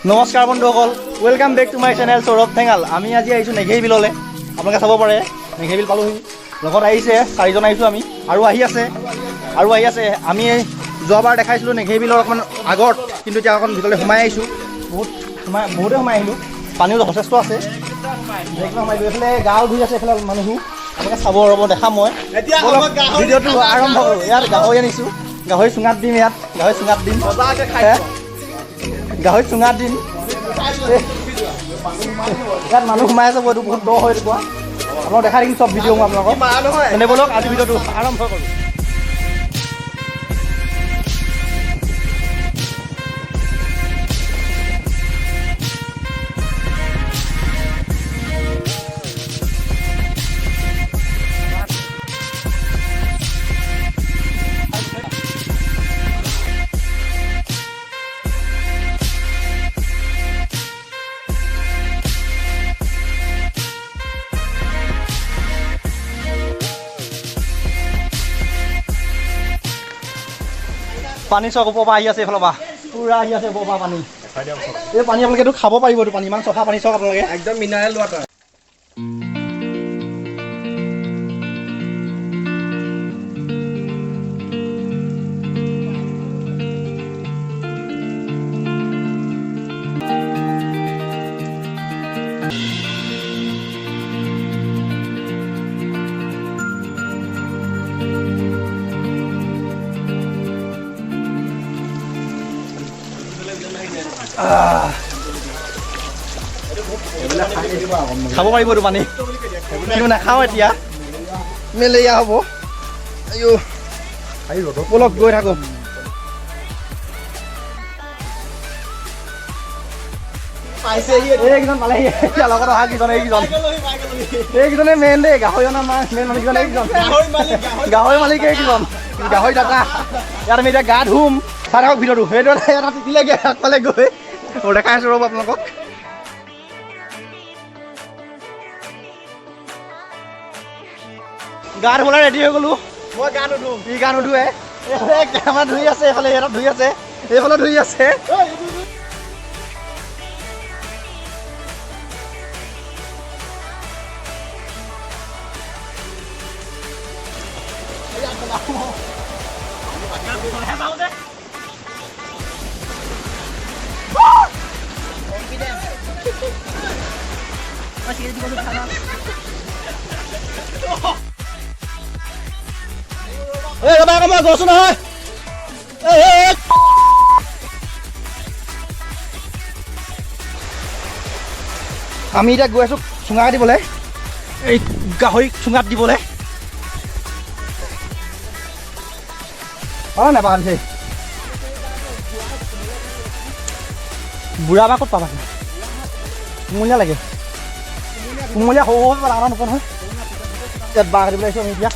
নমস্কাৰ বন্ধুসকল, welcome back to my channel Sourav Thengal. আমি আজি আহিছোঁ নেঘেই বিললৈ। আপোনালোকে চাব পাৰে নেঘেই বিল পালোহি। লগত আহিছে 4জন আহিছোঁ আমি, আৰু আহি আছে। আমি যোৱাবাৰ দেখাইছিলোঁ নেঘেই বিলৰ অকণমান আগত, কিন্তু এতিয়া অকণ ভিতৰলৈ সোমাই আহিছোঁ। বহুতে সোমাই আহিলোঁ। পানীও যথেষ্ট আছে। সোমাই দিলোঁ। এইফালে গাঁও ধুই আছে, এইফালে মানুহো আপোনালোকে চাব, ৰ'ব দেখাম মই। ভিডিঅ'টো আৰম্ভ কৰোঁ। ইয়াত গাহৰি আনিছোঁ, গাহৰি চুঙাত দিম। গাহৰি চুঙাত দিম। ইয়াত মানুহ সোমাই আছে, এইটো বহুত দ হয়। এইটো আপোনাক দেখাই দিম চব ভিডিঅ' মই আপোনালোকক। তেনে ব'লক আজি ভিডিঅ'টো আৰম্ভ কৰোঁ। পানী চক ওপৰৰ পৰা আহি আছে, এইফালৰ পৰা পুৰা আহি আছে ওপৰৰ পৰা পানী। এই পানী আপোনালোকেতো খাব পাৰিব। এইটো পানী ইমান চফা পানী চাওক আপোনালোকে, একদম মিনাৰেল ৱাটাৰ। খাব পাৰিব এইটো পানী, কিন্তু নাখাওঁ এতিয়া, মেলেৰিয়া হ'ব। ব'লক গৈ থাকোঁ। এইকেইজন পালেহি, এতিয়া লগত অহা কেইজন এইকেইজনে মেইন দেই। গাহৰি অনা মেইন মানুহকেইজন এইকেইজন, গাহৰি মালিক এইকেইজন, গাহৰি দাতা। ইয়াত আমি এতিয়া গা ধুম। চাই থাকক ভিডিঅ'টো। সেইটো এটা টিকিলেগৈ আগফালে গৈ দেখাই আছোঁ ৰ'ব আপোনালোকক। গা ধুবলৈ ৰেডি হৈ গ'লোঁ। মই গা নুধো। ই গা নুধুৱে। আমাৰ ধুই আছে, এইফালে সিহঁতক ধুই আছে, এইফালে ধুই আছে। ৰ'বা মই গৈছোঁ নহয়। আমি এতিয়া গৈ আছোঁ চুঙা দিবলৈ, এই গাহৰি চুঙাত দিবলৈ। অঁ নাপাওঁ আনিছে। বুঢ়া বা ক'ত পাবা? কুমলীয়া লাগে, কুমলীয়া সৰু সৰু ডাঙৰ নোপোৱা নহয়। ইয়াত বাঁহ কাটিবলৈ আহিছোঁ আমি এতিয়া।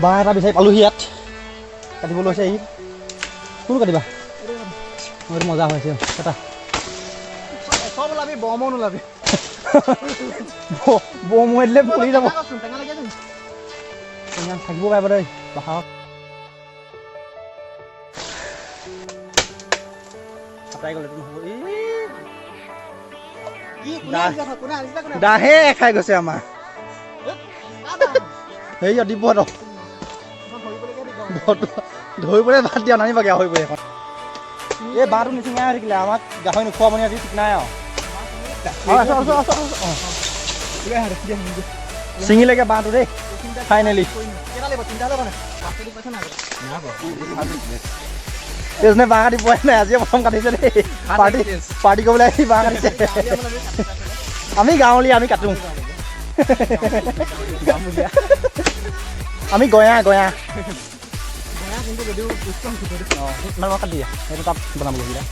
বাঁহ এটা বিচাৰি পালোহি ইয়াত, কাটিব লৈছে আহি। কোনটো কাটিবা? এইটো মজা হৈছে এটা। চব ওলাবি, বমো নোলাবি। বম দিলে পৰি যাব। থাকিব পাৰিব দেই পাহাৰত। দাহে খাই গৈছে আমাৰ। সেই দিব্যত ধৰিবলৈ বাদ দিয়া, নানিবাগে হৈ পৰি এখন। এই বাঁহটো নিচিঙাই হৈ থাকিলে, আমাক গাহৰি নোখোৱা মানে আজি ঠিক নাই আৰু। ছিঙিলেগে বাঁহটো দেই ফাইনেলি। এইজনে বাঁহ কাটি পোৱাই নাই, আজিয়ে প্ৰথম কাটিছে দেই। পাৰ্টি কৰিবলৈ আহি বাঁহ কাটিছে। আমি গাঁৱলীয়া, আমি কাটো। আমি গঞা কাটি দিয়া, সেইটো তাত বনাবলগীয়া।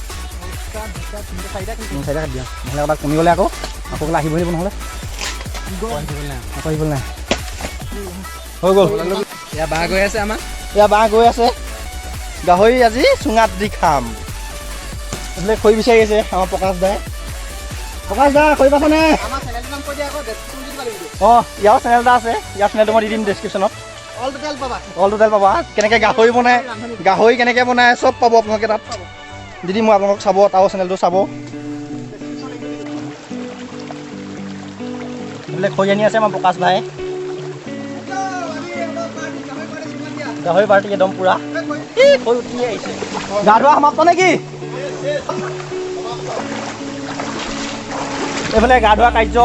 চাৰিটা কাটি দিয়া, নহ'লে তাত কমি গ'লে আকৌ আহিব লাগিব, নহ'লে আহিবলৈ নাই। হৈ গ'ল। এয়া বাঁহ গৈ আছে আমাৰ। এয়া বাঁহ গৈ আছে। গাহৰি আজি চুঙাত দি খাম। এইফালে খৰি বিচাৰি আছে আমাৰ প্ৰকাশ দাই। খৰি পাইছানে? অঁ, ইয়াৰ চেনেল এটা আছে, ইয়াৰ চেনেলটো মই দি দিম ডেছক্ৰিপশ্যনত। অল টোটেল পাবা কেনেকৈ গাহৰি বনায়, চব পাব আপোনালোকে তাত। দিদি মই আপোনালোকক চাব তাও চেনেলটো চাব এইবিলাক খৈ আনি আছে আমাৰ প্ৰকাশ ভাই গাহৰি পাৰ্টি একদম পুৰা খৈ উঠি আহিছে গা ধোৱা সমাপ্ত নেকি এইফালে গা ধোৱা কাৰ্য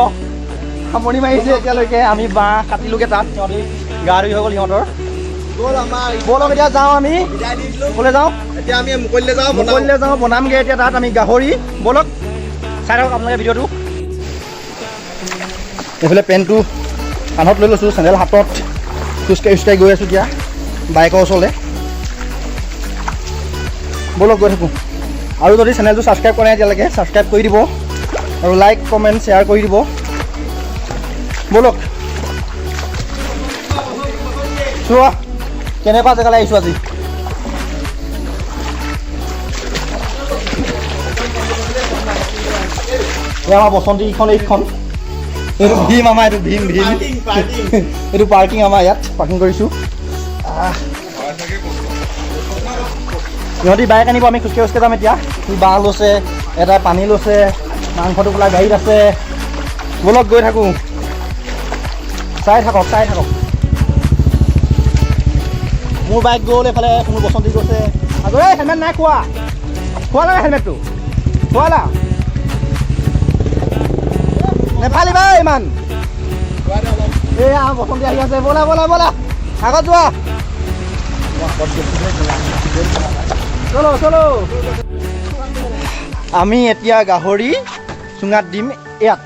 সামৰণি মাৰিছে এতিয়ালৈকে আমি বাঁহ কাটিলোগৈ তাত সিহঁতি গা ধুই হৈ গ'ল সিহঁতৰ ব'লক এতিয়া যাওঁ আমি ক'লৈ যাওঁ এতিয়া আমি মুকলিলৈ যাওঁ মুকলিলৈ যাওঁ বনামগৈ এতিয়া তাত আমি গাহৰি ব'লক চাই থাকক আপোনালোকে ভিডিঅ'টো এইফালে পেণ্টটো কাণত লৈ লৈছোঁ চেণ্ডেল হাতত খোজকাঢ়ি গৈ আছোঁ এতিয়া বাইকৰ ওচৰলৈ ব'লক গৈ থাকোঁ আৰু যদি চেনেলটো ছাবস্ক্ৰাইব কৰা নাই এতিয়ালৈকে ছাবস্ক্ৰাইব কৰি দিব আৰু লাইক কমেণ্ট শ্বেয়াৰ কৰি দিব ব'লক চোৱা কেনেকুৱা জেগালৈ আহিছোঁ আজি এই আমাৰ বসন্তী এইখন এইটো ভীম আমাৰ এইটো ভীম এইটো পাৰ্কিং আমাৰ ইয়াত পাৰ্কিং কৰিছোঁ সিহঁতি বাইক আনিব আমি খোজকাঢ়ি যাম এতিয়া বাঁহ লৈছে এটা পানী লৈছে মাংসটো পেলাই গাড়ীত আছে ব'লক গৈ থাকোঁ চাই থাকক মোৰ বাইক গ'ল এইফালে কোনো বসন্তী গৈছে আকৌ এই হেলমেট নাই খোৱালা হেলমেটটো খোৱালা নেফালিবা ইমান এয়া বসন্তী আহি আছে ব'লা আগত যোৱা চলো আমি এতিয়া গাহৰি চুঙাত দিম ইয়াত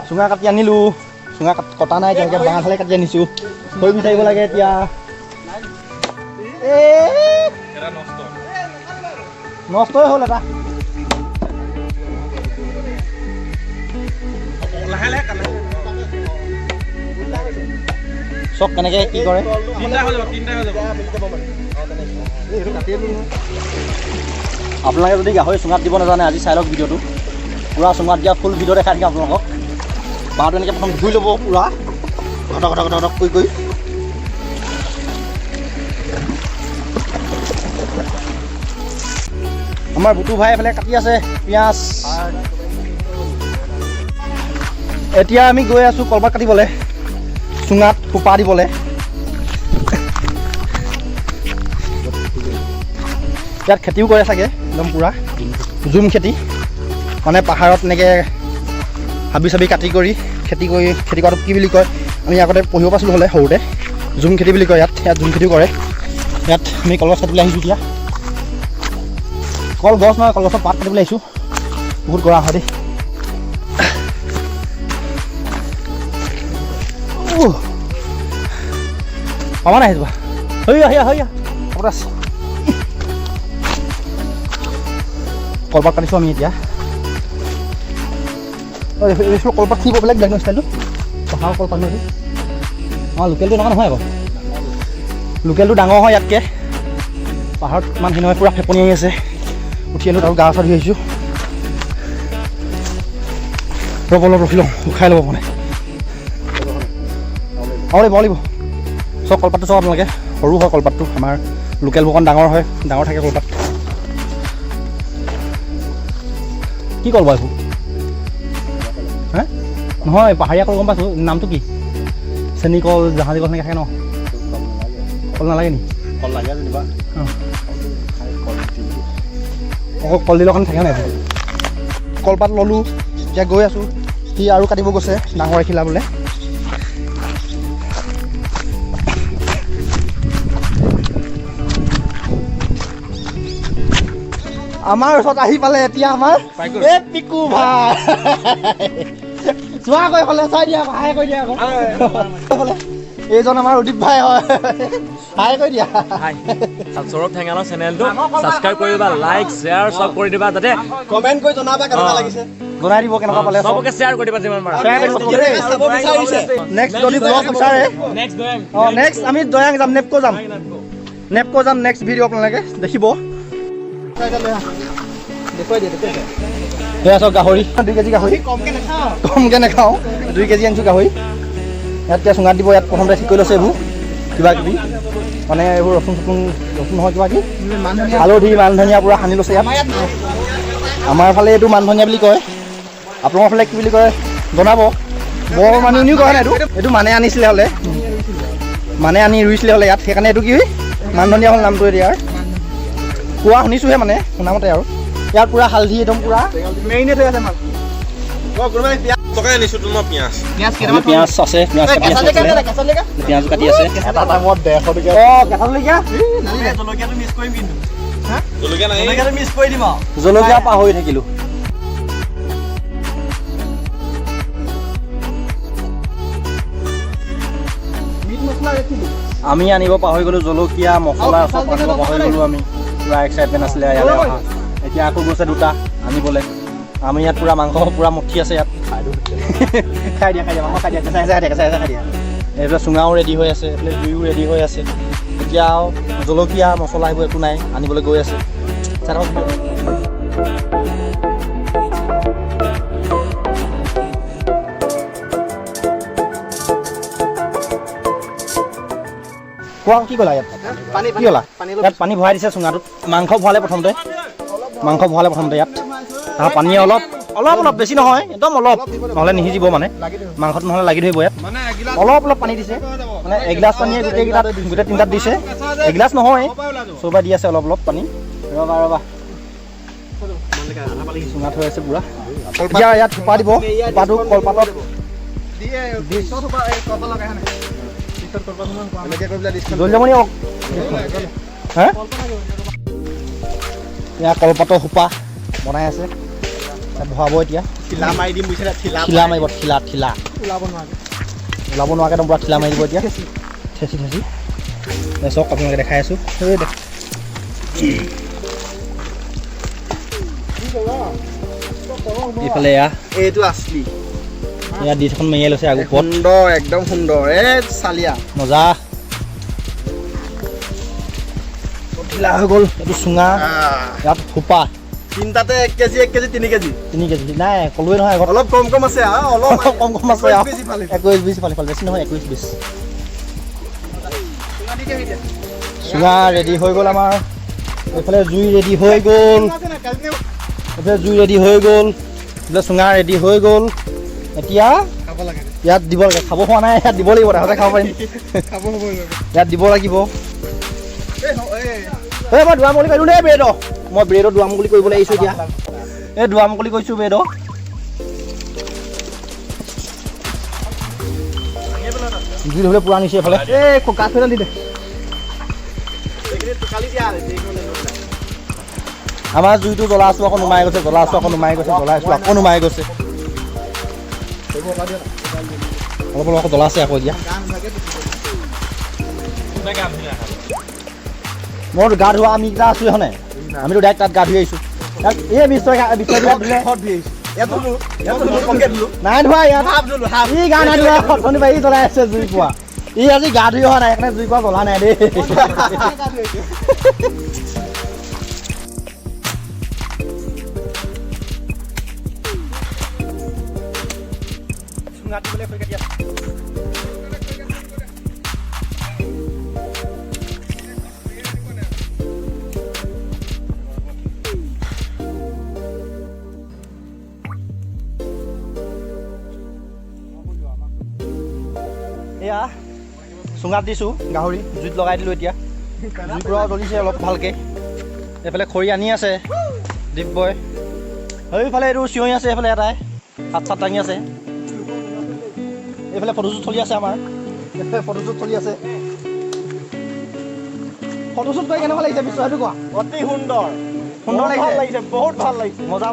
চুঙা কাটি আনিলোঁ চুঙা কটা নাই তেনেকৈ বাঁহ ফালে কাটি আনিছোঁ থৈ বিচাৰিব লাগে এতিয়া নষ্টই হ'ল এটা চব কেনেকৈ কি কৰে আপোনালোকে যদি গাহৰি চুঙাত দিব নাজানে আজি চাই লওক ভিডিঅ'টো পূৰা চুঙাত দিয়া ফুল ভিডিঅ' দেখাই দিম আপোনালোকক বাঁহটো এনেকৈ প্ৰথম ধুই ল'ব পূৰা ঘটক কৰি আমাৰ বুটু ভাই এফালে কাটি আছে পিঁয়াজ এতিয়া আমি গৈ আছোঁ কলপাত কাটিবলৈ চুঙাত সোপা দিবলৈ ইয়াত খেতিও কৰে চাগে একদম পূৰা জুম খেতি মানে পাহাৰত এনেকৈ হাবি চাবি কাটি কৰি খেতি কৰাটো কি বুলি কয় আমি আগতে পঢ়িব পাইছিলোঁ হ'লে সৰুতে জুম খেতি বুলি কয় ইয়াত জুম খেতিও কৰে ইয়াত আমি কলগছ কাটিবলৈ আহিছোঁ এতিয়া কলগছ নহয় কলগছৰ পাত কাটিবলৈ আহিছোঁ বহুত গৰম হয় দেই পাবা নাই যোৱা হৈয়া কলপাত কাটিছোঁ আমি এতিয়া কলপাত কি বেলেগ বেলেগ ষ্টাইলটো পাহাৰৰ কলপাত নহয় আমাৰ লোকেলটো এনেকুৱা নহয় আকৌ লোকেলটো ডাঙৰ হয় ইয়াতকৈ পাহাৰত ইমান সেই নহয় পূৰা ফেপনি আহি আছে উঠি আনিলোঁ আৰু গা চা ধুই আহিছোঁ ৰখি লওঁ উখাই ল'ব মানে লাগিব চব কলপাতটো চব আপোনালোকে সৰু হয় কলপাতটো আমাৰ লোকেলবোৰ অকণ ডাঙৰ থাকে কলপাত কি কল বাৰু এইবোৰ হে নহয় পাহাৰীয়া কল গম পাইছোঁ নামটো কি চেনি কল জাহাজী কল সেনেকৈ থাকে ন কল নালাগে নি কল লাগে যেনিবা আকৌ কলডিলৰ কাৰণে থাকে নাই কলপাত ল'লোঁ এতিয়া গৈ আছোঁ সি আৰু কাটিব গৈছে ডাঙৰ এখিলা বোলে আমাৰ ওচৰত আহি পালে এতিয়া আমাৰ এই পিকু ভাই চোৱা কৈ ফালে চাই দিয়া হাই কৈ দিয়া আকৌ এইজন আমাৰ উদীপ ভাই হয় হাই কৈ দিয়া সৌৰভ ঠেঙালৰ চেনেলটো ছাবস্ক্ৰাইব কৰিবা লাইক শ্বেয়াৰ চব কৰি দিবা যাতে কমেণ্ট কৰি জনাবা কেনেকুৱা লাগিছে জনাই দিব কেনেকুৱা পালে চবকে শ্বেয়াৰ কৰি দিবা যিমান পাৰা নেক্সট যদি ব্লগ বিচাৰে নেক্সট আমি দয়াং যাম নেপকো যাম নেক্সট ভিডিঅ' আপোনালোকে দেখিব এয়া চাওক গাহৰি 2 কেজি গাহৰি কমকৈ নাখাওঁ 2 কেজি আনিছোঁ গাহৰি ইয়াত এতিয়া চুঙাত দিব ইয়াত প্ৰথমতে ঠিক কৰি লৈছে এইবোৰ কিবা কিবি মানে এইবোৰ ৰচুন নহয় কিবা কিবি হালধি মান ধনিয়া পূৰা সানি লৈছে ইয়াত আমাৰ ফালে এইটো মান ধনিয়া বুলি কয় আপোনালোকৰ ফালে কি বুলি কয় জনাব বৰ মানিমুনিও কয় নাই এইটো মানে আনিছিলে হ'লে মানে আনি ৰুইছিলে হ'লে ইয়াত সেইকাৰণে এইটো কি মান ধনিয়া হ'ল নামটো ইয়াৰ কোৱা শুনিছোঁহে মানে শুনামতে আৰু ইয়াত পূৰা হালধি একদম পূৰা মেৰিনেট হৈ আছে মাছ পিঁয়াজ আছে পিঁয়াজ কাটি আছে এটা টাইমত 150 টকীয়া জলকীয়া পাহৰি থাকিলোঁ আমি আনিব পাহৰি গ'লোঁ জলকীয়া মছলা চব আনিব পাহৰি গ'লোঁ আমি পূৰা এক্সাইটমেণ্ট আছিলে ইয়ালৈ অহা এতিয়া আকৌ গৈছে দুটা আনিবলৈ আমি ইয়াত পূৰা মাংস পূৰা মুঠি আছে ইয়াত খাই দিয়া মাংস খাই দিয়া কেঁচাই খাই দিয়া এইফালে চুঙাও ৰেডি হৈ আছে এইফালে জুইও ৰেডি হৈ আছে এতিয়া আৰু জলকীয়া মছলা সেইবোৰ একো নাই আনিবলৈ গৈ আছে কোৱা কি ক'লা ইয়াত কি ক'লা ইয়াত পানী ভৰাই দিছে চুঙাটোত মাংস ভৰালে প্ৰথমতে ইয়াত তাৰ পানী অলপ বেছি নহয় একদম অলপ নহ'লে নিসিজিব মানে মাংসত নহ'লে লাগি ধৰিব ইয়াত অলপ পানী দিছে মানে এগিলাচ পানীয়ে গোটেই তিনিটাত দিছে এগিলাচ নহয় চৌবা দি আছে অলপ পানী ৰ'বা চুঙাত হৈ আছে পুৰা এতিয়া ইয়াত থোপা দিব থোপাটো কলপাতত জলজামনি এয়া কলপাতৰ সোপা বনাই আছে ভৰাব এতিয়া ঠিলা মাৰি দিম বুজিছে ঠিলা মাৰিব ঠিলা ওলাব নোৱাৰাকৈ একদম পূৰা ঠিলা মাৰি দিব এতিয়া ঠেচি চাওক আপোনালোকে দেখাই আছোঁ এইফালে এইটো আছলি ইয়াত ডিছখন মেৰিয়াই লৈছে আগৰ সুন্দৰ একদম সুন্দৰ চালিয়া মজা ঢিলা হৈ গ'ল এইটো চুঙা ইয়াত সোপা তিনিটাতে 1 কেজি 3 কেজি নাই ক'লোৱে নহয় আগত অলপ কম আছে অলপ কম আছে 21-20 ফালি বেছি নহয় 21-20 চুঙা ৰেডি হৈ গ'ল আমাৰ এইফালে জুই ৰেডি হৈ গ'ল এইফালে চুঙা ৰেডি হৈ গ'ল এতিয়া ইয়াত দিব লাগে খাব হোৱা নাই ইয়াত দিব লাগিব তাহাঁতে খাব পাৰিম ইয়াত দিব লাগিব মই দুৱামুলি কৰিলোঁ দেই ব্ৰেডৰ মই ব্ৰেডৰ দুৱামুলি কৰিবলৈ আহিছোঁ এতিয়া এই দুৱামুলি কৰিছোঁ ব্ৰেডৰ জুই ধৰিলে পূৰা নিছে এইফালে কাঠ ফেডাল দি দে আমাৰ জুইটো জ্বলা আছোঁ আকৌ নুমাই গৈছে অলপ আকৌ জ্বলা আছে আকৌ এতিয়া মোৰ গা ধোৱা আমি কেইটা আছোঁ এখনে আমিতো ডাইৰেক্ট তাত গা ধুই আহিছোঁ এই বিশ্বই নাই ধোৱা ইয়াত ই গা নাই ধোৱা শনিবাৰ ই জ্বলাই আছে জুই পোৱা ই আজি গা ধুই অহা নাই সেইকাৰণে জুই পোৱা জ্বলা নাই দেই এয়া চুঙাত দিছোঁ গাহৰি জুইত লগাই দিলোঁ এতিয়া জুই পূৰা জ্বলিছে অলপ ভালকৈ এইফালে খৰি আনি আছে দিব্যই সেইফালে এইটো চিঞৰি আছে এইফালে এটাই হাত চাত দাঙি আছে এইফালে ফটোশ্বুট চলি আছে আমাৰ ফটোশ্বুট কৰি কেনেকুৱা লাগিছে বিশ্ব সেইটো কোৱা অতি সুন্দৰ লাগিছে বহুত ভাল লাগিছে মজা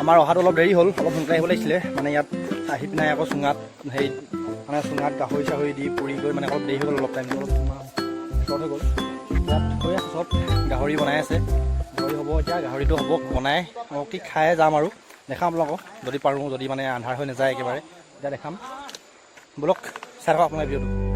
আমাৰ অহাটো অলপ দেৰি হ'ল, অলপ সোনকালে আহিব লাগিছিলে। মানে ইয়াত আহি পিনে আকৌ চুঙাত হেৰি মানে চুঙাত গাহৰি চাহৰি দি পুৰি গৈ মানে অলপ দেৰি হৈ গ'ল, অলপ টাইমটো অলপ শ্বৰ্ট হৈ গ'ল। ইয়াত হৈ আছে চব, গাহৰি বনাই আছে, গাহৰি হ'ব এতিয়া, গাহৰিটো হ'ব বনাই কি খাই যাম আৰু দেখাম আপোনালোকক যদি পাৰোঁ, যদি মানে আন্ধাৰ হৈ নাযায় একেবাৰে তেতিয়া দেখাম। ব'লক চাই থাকক আপোনালোকে ভিডিঅ'টো।